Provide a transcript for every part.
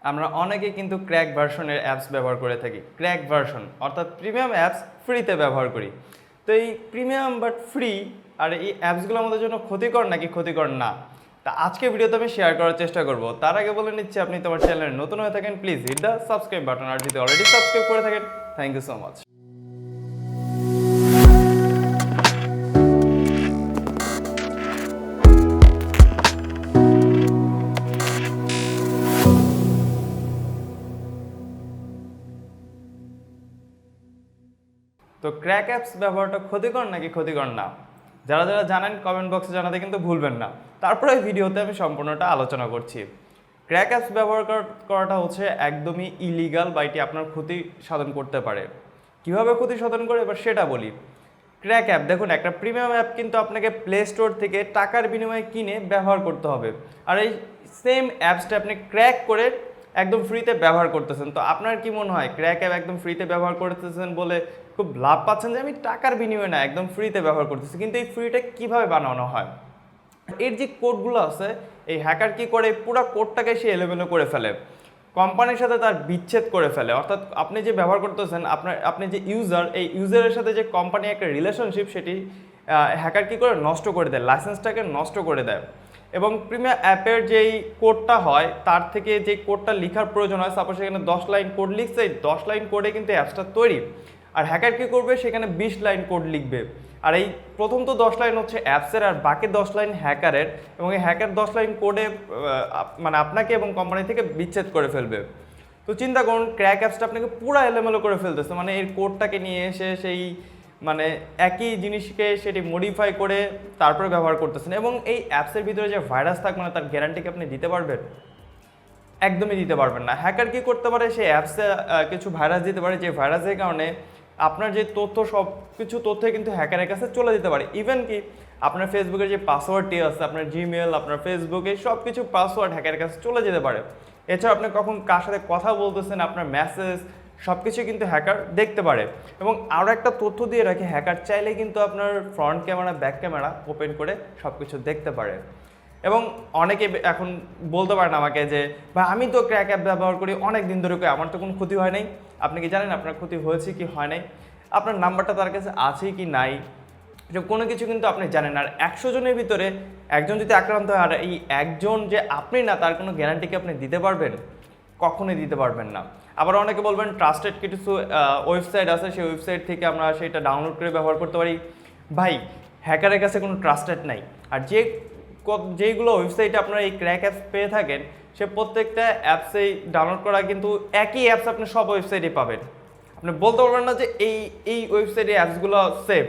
আমরা অনেকে কিন্তু ক্র্যাক ভার্সনের অ্যাপস ব্যবহার করে থাকি। ক্র্যাক ভার্সন অর্থাৎ প্রিমিয়াম অ্যাপস ফ্রিতে ব্যবহার করি। তো এই প্রিমিয়াম বাট ফ্রি আর এই অ্যাপসগুলো আমাদের জন্য ক্ষতিকর নাকি ক্ষতিকর না, তা আজকে ভিডিওতে আমি শেয়ার করার চেষ্টা করব। তার আগে বলে নিচ্ছি, আপনি তোমার চ্যানেলে নতুন হয়ে থাকেন please hit the subscribe button, আর যদি অলরেডি সাবস্ক্রাইব করে থাকেন থ্যাংক ইউ সো মাচ। তো ক্র্যাক অ্যাপস ব্যবহারটা ক্ষতিকর নাকি ক্ষতিকর না, যারা যারা জানেন কমেন্ট বক্সে জানাতে কিন্তু ভুলবেন না। তারপরে এই ভিডিওতে আমি সম্পূর্ণটা আলোচনা করছি। ক্র্যাক অ্যাপস ব্যবহার করাটা হচ্ছে একদমই ইলিগাল, বা এটি আপনার ক্ষতি সাধন করতে পারে। কিভাবে ক্ষতি সাধন করে এবার সেটা বলি। ক্র্যাক অ্যাপ দেখুন, একটা প্রিমিয়াম অ্যাপ কিন্তু আপনাকে প্লে স্টোর থেকে টাকার বিনিময়ে কিনে ব্যবহার করতে হবে, আর এই সেম অ্যাপসটা আপনি ক্র্যাক করে একদম ফ্রিতে ব্যবহার করতেছেন। তো আপনার কি মনে হয় ক্র্যাক অ্যাপ একদম ফ্রিতে ব্যবহার করতেছেন বলে খুব লাভ পাচ্ছেন যে আমি টাকার বিনিময়ে না একদম ফ্রিতে ব্যবহার করতেছি? কিন্তু এই ফ্রিটা কিভাবে বানানো হয়, এর যে কোডগুলো আছে, এই হ্যাকার কি করে পুরো কোডটাকে সে এলোমেলো করে ফেলে, কোম্পানির সাথে তার বিচ্ছেদ করে ফেলে। অর্থাৎ আপনি যে ব্যবহার করতেছেন, আপনি যে ইউজার, এই ইউজারের সাথে যে কোম্পানি একটা রিলেশনশিপ, সেটি হ্যাকার কি করে নষ্ট করে দেয়, লাইসেন্সটাকে নষ্ট করে দেয়। এবং প্রিমিয়াম অ্যাপের যেই কোডটা হয় তার থেকে যে কোডটা লেখার প্রয়োজন হয়, সাপোজ সেখানে 10 লাইন কোড লিখছে, এই 10 লাইন কোডে কিন্তু অ্যাপসটা তৈরি। আর হ্যাকার কী করবে, সেখানে 20 লাইন কোড লিখবে। আর এই প্রথম তো 10 লাইন হচ্ছে অ্যাপসের, আর বাকি 10 লাইন হ্যাকারের। এবং এই হ্যাকার 10 লাইন কোডে মানে আপনাকে এবং কোম্পানি থেকে বিচ্ছেদ করে ফেলবে। তো চিন্তা করুন, ক্র্যাক অ্যাপসটা আপনাকে পুরো এলোমেলো করে ফেলতেছে, মানে এর কোডটাকে নিয়ে এসে সেই মানে একই জিনিসকে সেটি মডিফাই করে তারপরে ব্যবহার করতেছেন। এবং এই অ্যাপসের ভিতরে যে ভাইরাস থাকবে না, তার গ্যারান্টিকে আপনি দিতে পারবেন? একদমই দিতে পারবেন না। হ্যাকার কি করতে পারে, সেই অ্যাপসে কিছু ভাইরাস দিতে পারে, যে ভাইরাসের কারণে আপনার যে তথ্য, সব কিছু তথ্য কিন্তু হ্যাকারের কাছে চলে যেতে পারে। ইভেন কি আপনার ফেসবুকের যে পাসওয়ার্ডটি আছে, আপনার জিমেল, আপনার ফেসবুকে সব কিছু পাসওয়ার্ড হ্যাকারের কাছে চলে যেতে পারে। এছাড়া আপনি কখন কার সাথে কথা বলতেছেন, আপনার মেসেজ সব কিছু কিন্তু হ্যাকার দেখতে পারে। এবং আরও একটা তথ্য দিয়ে রাখি, হ্যাকার চাইলে কিন্তু আপনার front camera, back camera open করে সব কিছু দেখতে পারে। এবং অনেকে এখন বলতে পারেন আমাকে যে ভাই আমি তো ক্র্যাক অ্যাপ ব্যবহার করি অনেক দিন ধরে, আমার তো কোনো ক্ষতি হয় নাই। আপনি কি জানেন আপনার ক্ষতি হয়েছে কি হয় নাই? আপনার নাম্বারটা তার কাছে আছে কি নাই, কোনো কিছু কিন্তু আপনি জানেন। আর 100 জনের ভিতরে একজন যদি আক্রান্ত হয়, আর এই একজন যে আপনি না, তার কোনো গ্যারান্টি কি আপনি দিতে পারবেন? কখনোই দিতে পারবেন না। আবার অনেকে বলবেন ট্রাস্টেড কিছু ওয়েবসাইট আছে, সেই ওয়েবসাইট থেকে আমরা সেটা ডাউনলোড করে ব্যবহার করতে পারি। ভাই, হ্যাকারের কাছে কোনো ট্রাস্টেড নাই। আর যেইগুলো ওয়েবসাইটে আপনারা এই ক্র্যাক অ্যাপস পেয়ে থাকেন, সে প্রত্যেকটা অ্যাপসেই ডাউনলোড করা কিন্তু একই অ্যাপস আপনি সব ওয়েবসাইটে পাবেন। আপনি বলতে পারবেন না যে এই ওয়েবসাইটে অ্যাপসগুলো সেফ।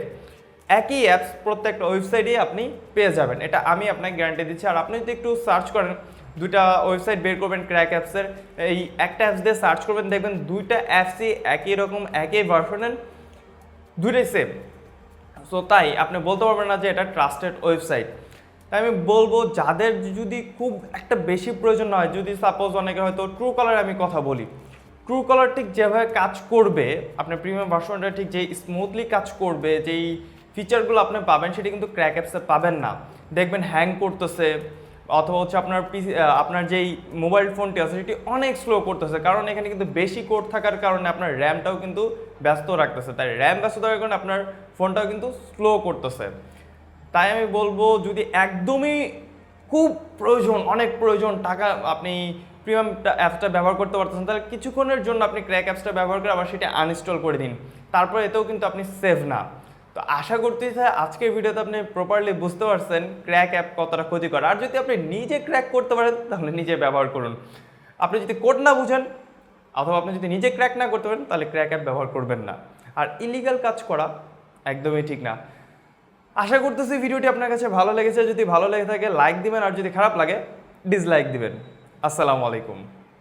একই অ্যাপস প্রত্যেকটা ওয়েবসাইটেই আপনি পেয়ে যাবেন, এটা আমি আপনাকে গ্যারান্টি দিচ্ছি। আর আপনি যদি একটু সার্চ করেন, দুইটা ওয়েবসাইট বের করবেন ক্র্যাক অ্যাপসের, এই একটা অ্যাপস দিয়ে সার্চ করবেন, দেখবেন দুইটা অ্যাপসই একই রকম, একই ভার্সনের, দুইটাই সেম। সো তাই আপনি বলতে পারবেন না যে এটা ট্রাস্টেড ওয়েবসাইট। তাই আমি বলবো, যাদের যদি খুব একটা বেশি প্রয়োজন হয়, যদি সাপোজ অনেকে হয়তো ট্রুকলার, আমি কথা বলি, ট্রুকলার ঠিক যেভাবে কাজ করবে, আপনার প্রিমিয়াম ভার্সনটা ঠিক যেই স্মুথলি কাজ করবে, যেই ফিচারগুলো আপনি পাবেন, সেটি কিন্তু ক্র্যাক অ্যাপসে পাবেন না। দেখবেন হ্যাং করতেছে, অথবা হচ্ছে আপনার যেই মোবাইল ফোনটি আছে সেটি অনেক স্লো করতেছে, কারণ এখানে কিন্তু বেশি কোড থাকার কারণে আপনার র্যামটাও কিন্তু ব্যস্ত রাখতেছে। তাই র্যাম ব্যস্ত থাকার কারণে আপনার ফোনটাও কিন্তু স্লো করতেছে। তাই আমি বলবো, যদি একদমই খুব প্রয়োজন, অনেক প্রয়োজন, টাকা আপনি প্রিমিয়াম অ্যাপসটা ব্যবহার করতে পারতেছেন, তাহলে কিছুক্ষণের জন্য আপনি ক্র্যাক অ্যাপসটা ব্যবহার করে আবার সেটা আনইনস্টল করে দিন। তারপরে এতেও কিন্তু আপনি সেভ না। তো আশা করতেছি আজকের ভিডিওতে আপনি প্রপারলি বুঝতে পারছেন ক্র্যাক অ্যাপ কতটা ক্ষতিকর। আর যদি আপনি নিজে ক্র্যাক করতে পারেন, তাহলে নিজে ব্যবহার করুন। আপনি যদি কোড না বুঝেন, অথবা আপনি যদি নিজে ক্র্যাক না করতে পারেন, তাহলে ক্র্যাক অ্যাপ ব্যবহার করবেন না। আর ইলিগাল কাজ করা একদমই ঠিক না। আশা করতেছি ভিডিওটি আপনার কাছে ভালো লেগেছে। যদি ভালো লেগে থাকে লাইক দিবেন, আর যদি খারাপ লাগে ডিসলাইক দিবেন। আসসালামু আলাইকুম।